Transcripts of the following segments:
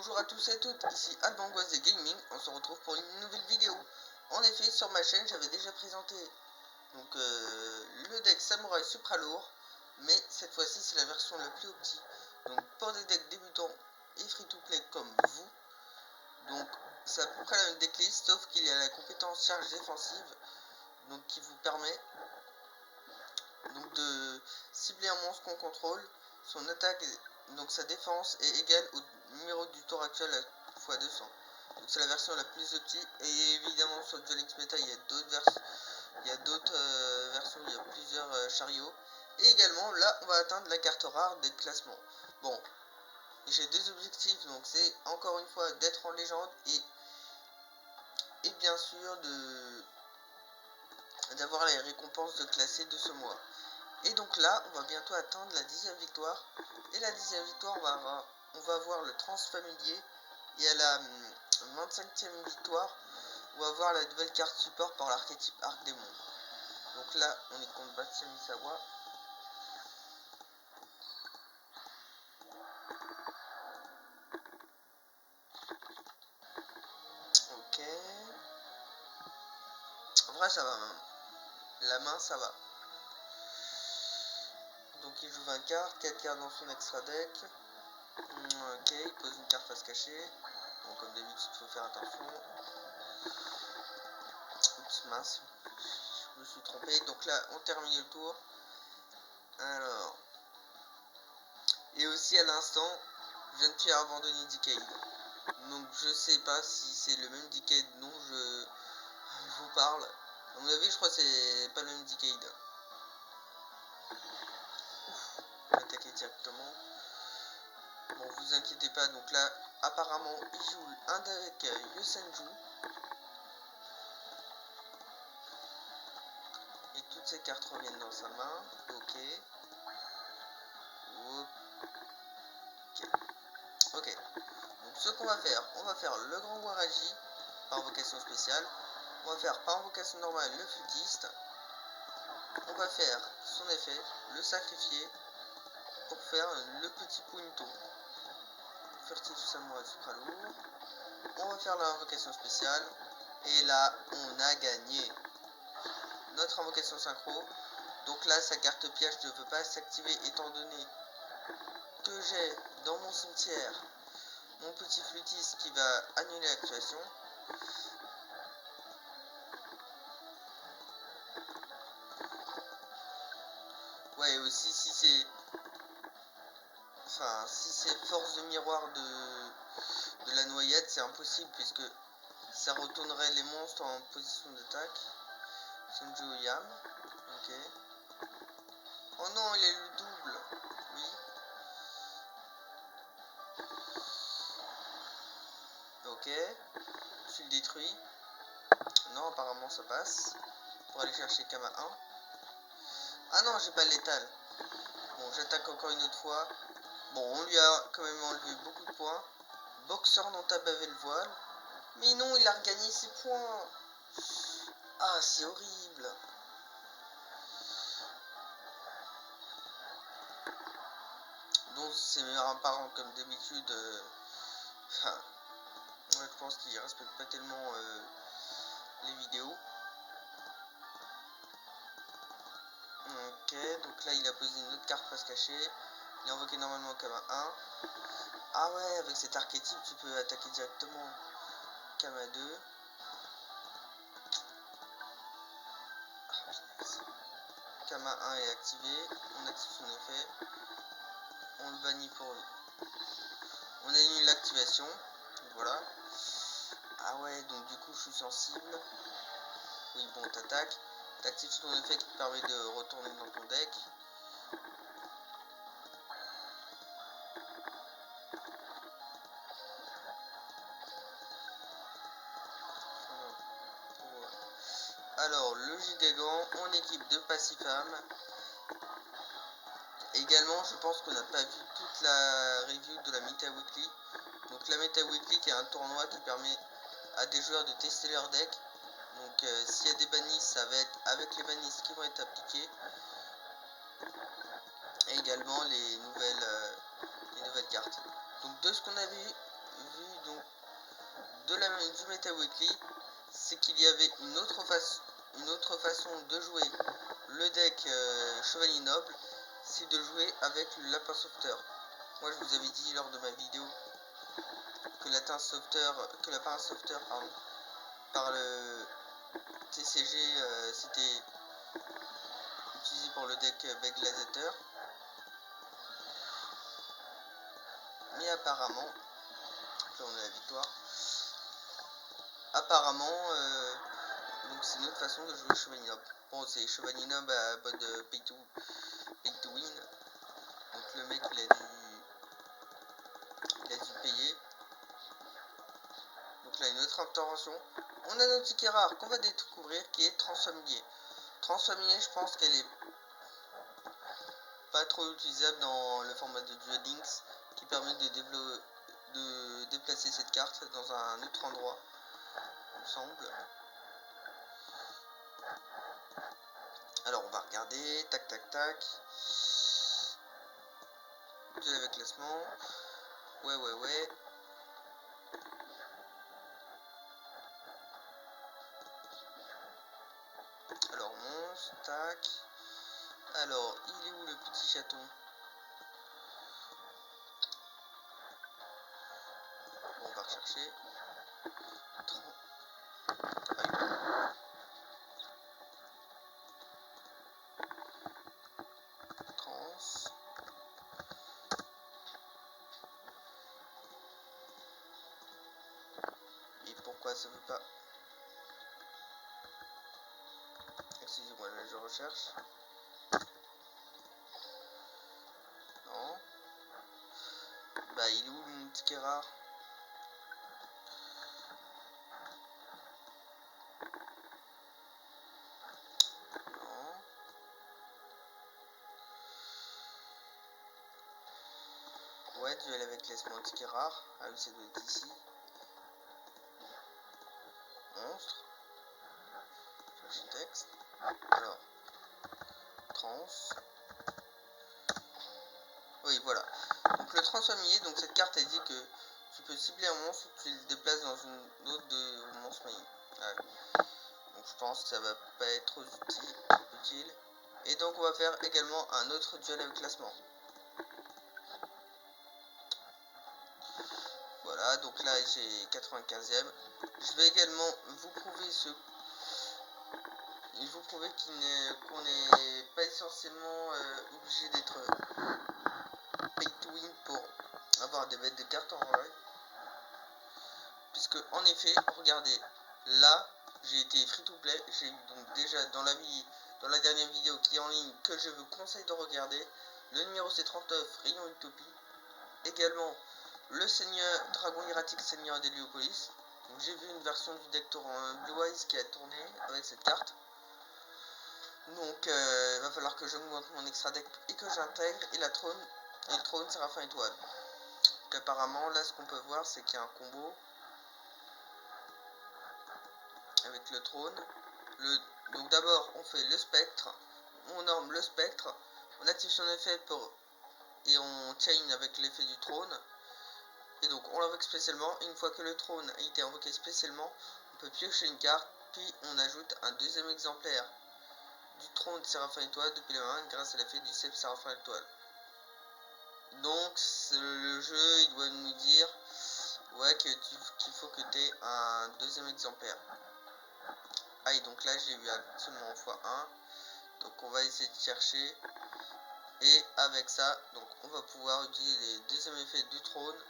Bonjour à tous et à toutes, ici Albangoise et Gaming, on se retrouve pour une nouvelle vidéo. En effet, sur ma chaîne, j'avais déjà présenté le deck Samouraï Supra lourd, mais cette fois-ci c'est la version la plus opti. Donc pour des decks débutants et free-to-play comme vous, donc c'est à peu près la même decklist, sauf qu'il y a la compétence charge défensive, donc qui vous permet donc de cibler un monstre qu'on contrôle. Son attaque, donc sa défense est égale au numéro du tour actuel à fois 200. Donc c'est la version la plus opti. Et évidemment sur Duel Links Meta il y a d'autres versions, il y a plusieurs chariots. Et également là on va atteindre la carte rare des classements. Bon, j'ai deux objectifs, donc c'est encore une fois d'être en légende et bien sûr d'avoir les récompenses de classé de ce mois. Et donc là, on va bientôt atteindre la 10e victoire. Et la 10e victoire, on va voir le transfamilier. Et à la 25e victoire, on va voir la nouvelle carte support par l'archétype Arc Démon. Donc là, on est contre Bastian Misawa. Ok. En vrai, ça va. La main, ça va. Donc il joue 20 cartes, 4 cartes dans son extra deck. Ok, il pose une carte face cachée. Bon, comme d'habitude, il faut faire attention. Oups, mince. Je me suis trompé. Donc là, on termine le tour. Alors. Et aussi à l'instant, je viens de faire abandonner Decade. Donc je sais pas si c'est le même Decade dont je vous parle. À mon avis, je crois que c'est pas le même Decade. On va attaquer directement. Bon, vous inquiétez pas. Donc là, apparemment, il joue un deck Yosenju. Et toutes ces cartes reviennent dans sa main. Ok. Ok. Donc ce qu'on va faire le grand Waraji par invocation spéciale. On va faire par invocation normale le flûtiste. On va faire son effet, le sacrifier pour faire le petit Punto. Furtif Samouraï Supra lourd. On va faire l'invocation spéciale. Et là, on a gagné notre invocation synchro. Donc là, sa carte piège ne peut pas s'activer étant donné que j'ai dans mon cimetière mon petit flûtiste qui va annuler l'activation. Ouais, aussi si c'est... Enfin, si c'est force de miroir de la noyade, c'est impossible puisque ça retournerait les monstres en position d'attaque. Senju Yam. Ok. Oh non, il a eu le double. Oui. Ok. Tu le détruis. Non, apparemment ça passe. Pour aller chercher Kama 1. Ah non, j'ai pas létal. Bon, j'attaque encore une autre fois. Bon, on lui a quand même enlevé beaucoup de points. Boxeur dont a bavé le voile. Mais non, il a regagné ses points. Ah, c'est horrible. Donc, ses meilleurs parents, comme d'habitude, enfin, ouais, je pense qu'il respecte pas tellement les vidéos. Ok, donc là, il a posé une autre carte face cachée. Il a invoqué normalement Kama 1. Ah ouais, avec cet archétype, tu peux attaquer directement Kama 2. Kama 1 est activé. On active son effet. On le bannit pour lui. On annule l'activation. Voilà. Ah ouais, donc du coup, je suis sensible. Oui, bon, t'attaques. T'actives ton effet qui te permet de retourner dans ton deck. Alors, le Gigagan en équipe de Passifam. Également, je pense qu'on n'a pas vu toute la review de la Meta Weekly. Donc, la Meta Weekly qui est un tournoi qui permet à des joueurs de tester leur deck. Donc, s'il y a des bannis, ça va être avec les bannis qui vont être appliqués. Et également les nouvelles cartes. Donc, de ce qu'on a vu, vu donc du Meta Weekly, c'est qu'il y avait une autre façon de jouer le deck Chevalier Noble, c'est de jouer avec le Lapin Sauveteur. Moi je vous avais dit lors de ma vidéo que le Lapin Sauveteur par le TCG c'était utilisé pour le deck Bec Gladiateur. Mais apparemment, là on a la victoire. Apparemment, donc c'est une autre façon de jouer Chevalier Noble. Bon, c'est Chevalier Noble à mode pay to win. Donc le mec il a dû payer. Donc là une autre intervention. On a notre ticket rare qu'on va découvrir qui est Transfamilier. Transfamilier, je pense qu'elle est pas trop utilisable dans le format de Duel Links qui permet de déplacer cette carte dans un autre endroit, il me semble. Alors on va regarder, tac tac tac. Duel avec classement. Ouais. Alors monstre, tac. Alors, il est où le petit chaton? Bon, on va rechercher. Trans. Et pourquoi ça veut pas? Excusez-moi, là je recherche. Non. Bah, il est où mon ticket rare? Non. Ouais, duel avec laissement ticket rare. Ah oui, ça doit être ici. Monstre. Chercher texte. Alors. Trans. Oui, voilà. Donc le transfamilier, donc cette carte elle dit que tu peux cibler un monstre, tu le déplaces dans une autre de monstre main. Ouais. Donc je pense que ça va pas être trop utile. Et donc on va faire également un autre duel avec classement. Voilà, donc là j'ai 95e. Je vais également vous prouver qu'on n'est pas essentiellement obligé d'être pay to win pour avoir des bêtes de cartes en vrai. Puisque en effet, regardez, là j'ai été free to play, j'ai eu donc déjà dans la dernière vidéo qui est en ligne que je vous conseille de regarder, le numéro C39 Rayon Utopie, également le Seigneur Dragon Hiératique Seigneur d'Héliopolis. Donc j'ai vu une version du deck Blue Eyes qui a tourné avec cette carte. Donc il va falloir que j'augmente mon extra deck et que j'intègre et le trône Séraphin Étoile. Donc apparemment là ce qu'on peut voir c'est qu'il y a un combo avec le trône. Donc d'abord on fait le spectre, on norme le spectre, on active son effet et on chain avec l'effet du trône. Et donc on l'invoque spécialement, et une fois que le trône a été invoqué spécialement, on peut piocher une carte, puis on ajoute un deuxième exemplaire du trône Séraphin Étoile depuis la main grâce à l'effet du cep Séraphin Étoile. Donc le jeu il doit nous dire ouais qu'il faut que tu aies un deuxième exemplaire. Ah et donc là j'ai eu seulement x1, donc on va essayer de chercher, et avec ça donc on va pouvoir utiliser les deuxièmes effets du trône.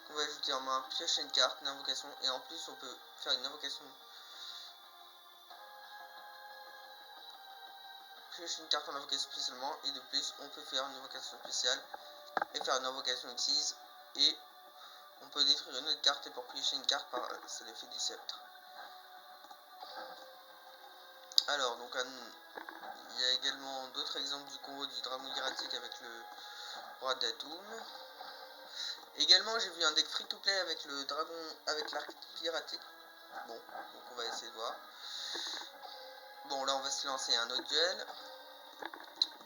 On va ajouter en main, piocher une carte, une invocation, et en plus on peut faire une invocation, piocher une carte en invocation spécialement, et de plus on peut faire une invocation spéciale et faire une invocation exquise, et on peut détruire une autre carte et pour piocher une carte par l'effet du sceptre. Alors donc il y a également d'autres exemples du combo du dragon hiératique avec le roi d'Atoum. Également j'ai vu un deck free to play avec le dragon avec l'arc hiératique. Bon, donc on va essayer de voir. Bon là on va se lancer un autre duel.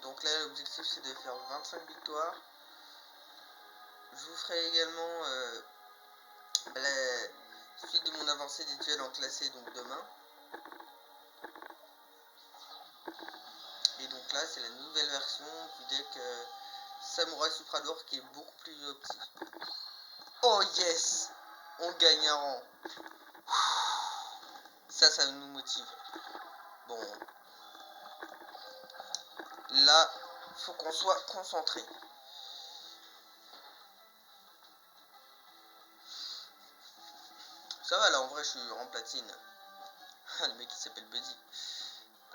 Donc là l'objectif c'est de faire 25 victoires. Je vous ferai également avancée des duels en classé donc demain. Et donc là c'est la nouvelle version du deck Samouraï Supralourd qui est beaucoup plus opti. Oh yes, on gagne un rang. Ça nous motive. Bon, là faut qu'on soit concentré. Ça va là, en vrai je suis en platine. Le mec il s'appelle Buddy.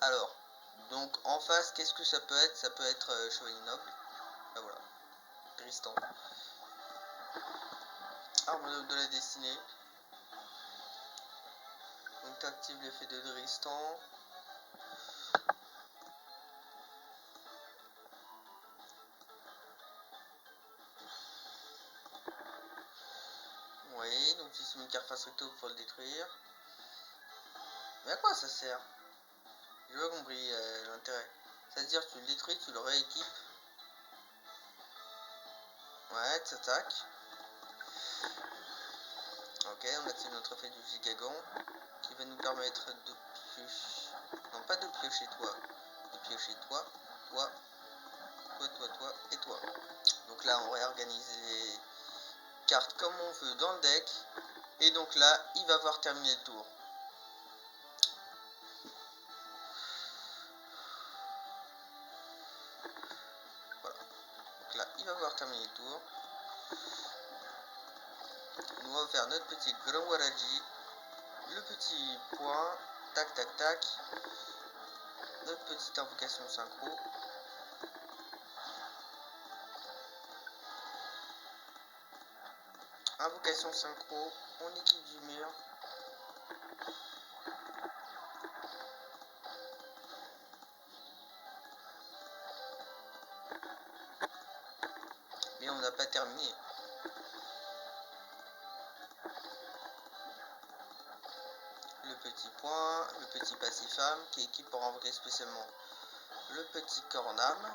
Alors, donc en face, qu'est-ce que ça peut être? Ça peut être Chevalier Noble. Ah voilà, Tristan. Arme de la destinée. Donc t'actives l'effet de Tristan. Oui, donc tu mets une carte face recto pour le détruire. Mais à quoi ça sert? J'ai pas compris l'intérêt. C'est-à-dire tu le détruis, tu le rééquipes. Ouais, tu attaques. Ok, on active notre effet du Gigagon qui va nous permettre de piocher. Non, pas de piocher toi. De piocher toi, toi, toi et toi. Donc là, on réorganise les cartes comme on veut dans le deck. Et donc là, il va voir terminer le tour. Voilà. Donc là, il va voir terminer le tour. Nous allons faire notre petit Grand Waraji. Le petit point. Tac, tac, tac. Notre petite invocation synchro. Invocation synchro. On équipe du mur. Mais on n'a pas terminé. Le petit point, le petit passif âme qui équipe pour invoquer spécialement le petit cornam.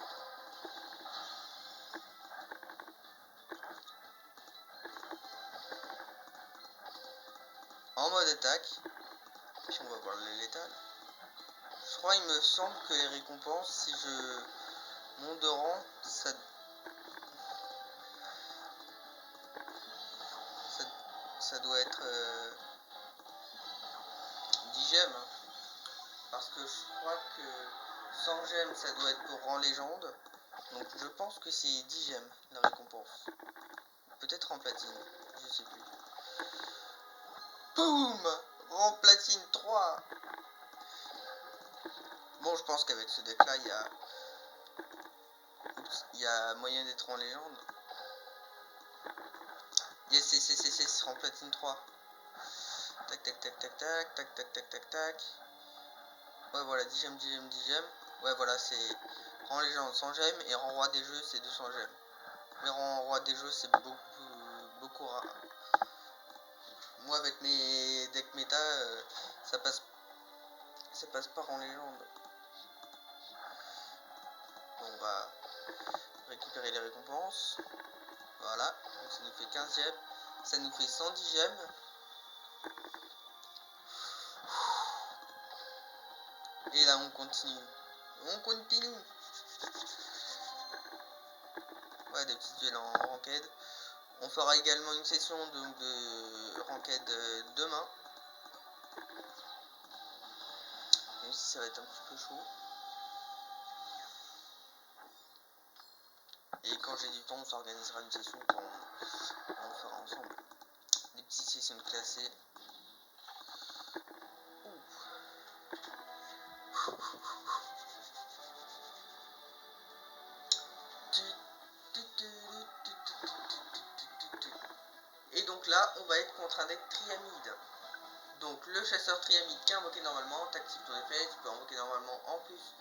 En mode attaque. Puis on va voir les létales. Je crois, il me semble que les récompenses, si je monte de rang, ça doit être 10 gemmes. Hein. Parce que je crois que 100 gemmes, ça doit être pour rang légende. Donc je pense que c'est 10 gemmes la récompense. Peut-être en platine, je sais plus. Boum! Rang platine 3. Bon, je pense qu'avec ce deck là, il y a moyen d'être en légende. Yes, c'est rang platine 3. Tac, tac, tac, tac, tac, tac, tac, tac, tac, tac. Ouais, voilà, 10 gemmes, 10 gemmes, 10 gemmes. Ouais, voilà, c'est rang légende 100 gemmes et rang roi des jeux, c'est 200 gemmes. Mais rang roi des jeux, c'est beaucoup rare. Moi, avec mes decks méta, ça passe pas en légende. Bon, on va récupérer les récompenses. Voilà, donc ça nous fait 15 gemmes. Ça nous fait 110 gemmes. Et là, on continue. On continue. Ouais, des petits duels en ranked. On fera également une session de ranked demain. Même si ça va être un petit peu chaud. Et quand j'ai du temps, on s'organisera une session quand on fera ensemble. Des petites sessions de classées. Et donc là, on va être contre un deck triamide. Donc le chasseur triamide qui est invoqué normalement, t'actives ton effet, tu peux invoquer normalement en plus.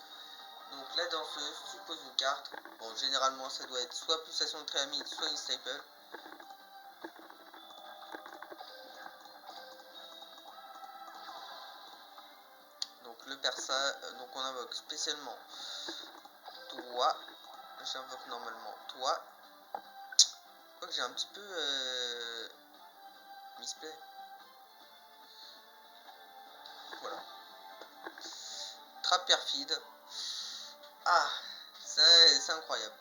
Donc la danseuse, tu poses une carte. Bon, généralement ça doit être soit pulsation de triamide, soit une staple. Donc le persa, donc on invoque spécialement toi. J'invoque normalement toi. Je crois que j'ai un petit peu misplay. voilà. Trappe perfide. Ah, c'est incroyable.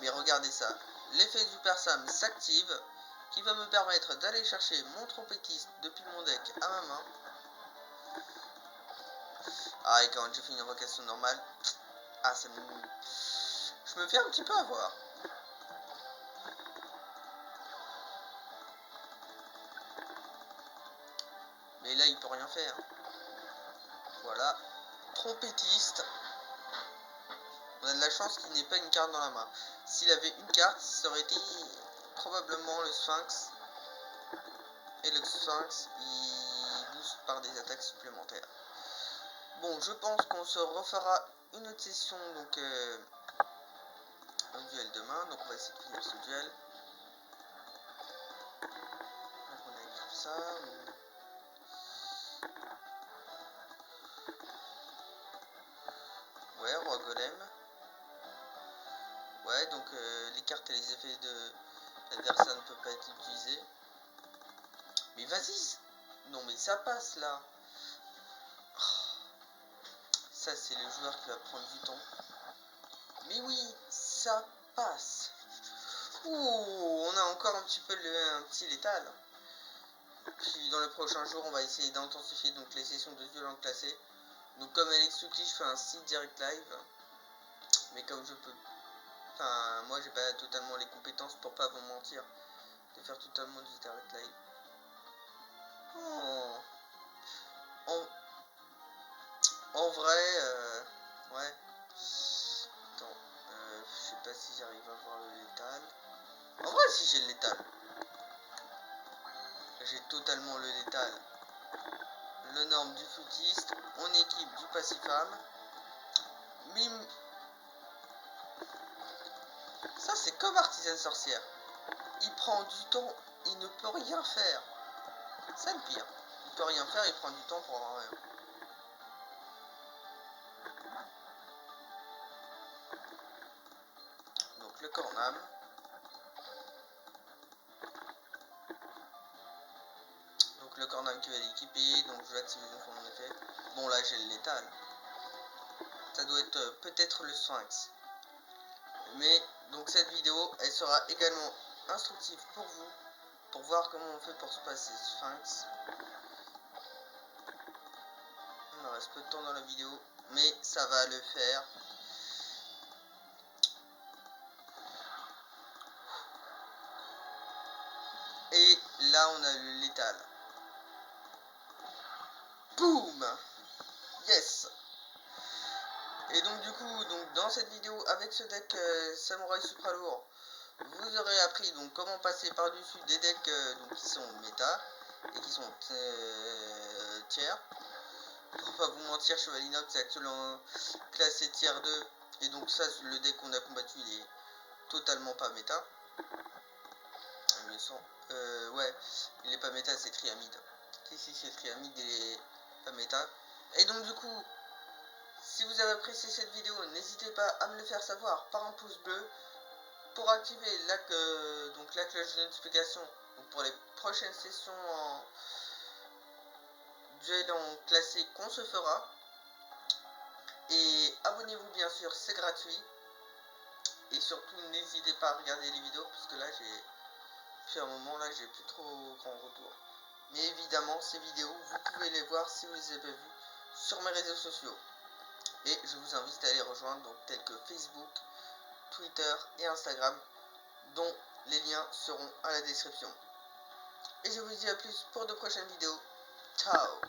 Mais regardez ça. L'effet du Persam s'active, qui va me permettre d'aller chercher mon trompettiste depuis mon deck à ma main. Ah, et quand je fais une invocation normale, ah, je me fais un petit peu avoir. Mais là, il peut rien faire. Voilà. Trompettiste. On a de la chance qu'il n'ait pas une carte dans la main. S'il avait une carte, ça aurait été probablement le Sphinx. Et le Sphinx, il booste par des attaques supplémentaires. Bon, je pense qu'on se refera une autre session, donc un duel demain. Donc on va essayer de finir ce duel. Donc on active ça. Ouais, roi golem. Ouais, donc les cartes et les effets de l'adversaire ne peuvent pas être utilisés. Mais vas-y. Non mais ça passe là. Ça c'est le joueur qui va prendre du temps. Mais oui, ça passe. Ouh, on a encore un petit peu un petit létal. Puis dans les prochains jours, on va essayer d'intensifier donc les sessions de duel en classé. Donc comme Alex Suki, je fais un site direct live. Mais comme je peux... Enfin, moi j'ai pas totalement les compétences pour pas vous mentir. De faire totalement du direct live. Oh. En vrai, ouais. Attends, je sais pas si j'arrive à voir le létal. En vrai, si j'ai le létal. J'ai totalement le létal. Le norme du footiste, on équipe du passifam. Mime. Ça, c'est comme artisan sorcière. Il prend du temps, il ne peut rien faire. C'est le pire. Il peut rien faire, il prend du temps pour rien. Donc le cornam. Donc le cornam qui va l'équiper, donc je vais activer une fois mon effet. Bon là j'ai le létal. Ça doit être peut-être le sphinx. Mais donc cette vidéo, elle sera également instructive pour vous, pour voir comment on fait pour se passer sphinx. Il me reste peu de temps dans la vidéo, mais ça va le faire. Et là on a le létal. Boum. Yes. Et donc du coup, donc dans cette vidéo avec ce deck Samouraï Supra lourd, vous aurez appris donc comment passer par-dessus des decks donc, qui sont méta et qui sont tiers. Pour pas vous mentir, Chevalinox est actuellement classé tier 2 et donc ça, le deck qu'on a combattu, il est totalement pas méta. Ouais, il est pas méta, c'est Triamide. Si, c'est Triamide, il est pas méta. Et donc du coup, si vous avez apprécié cette vidéo, n'hésitez pas à me le faire savoir par un pouce bleu. Pour activer la cloche de notification pour les prochaines sessions en duel en classé qu'on se fera. Et abonnez-vous bien sûr, c'est gratuit. Et surtout n'hésitez pas à regarder les vidéos parce que là depuis un moment là j'ai plus trop grand retour. Mais évidemment ces vidéos vous pouvez les voir si vous les avez vues sur mes réseaux sociaux. Et je vous invite à les rejoindre donc tels que Facebook, Twitter et Instagram, dont les liens seront à la description. Et je vous dis à plus pour de prochaines vidéos. Ciao!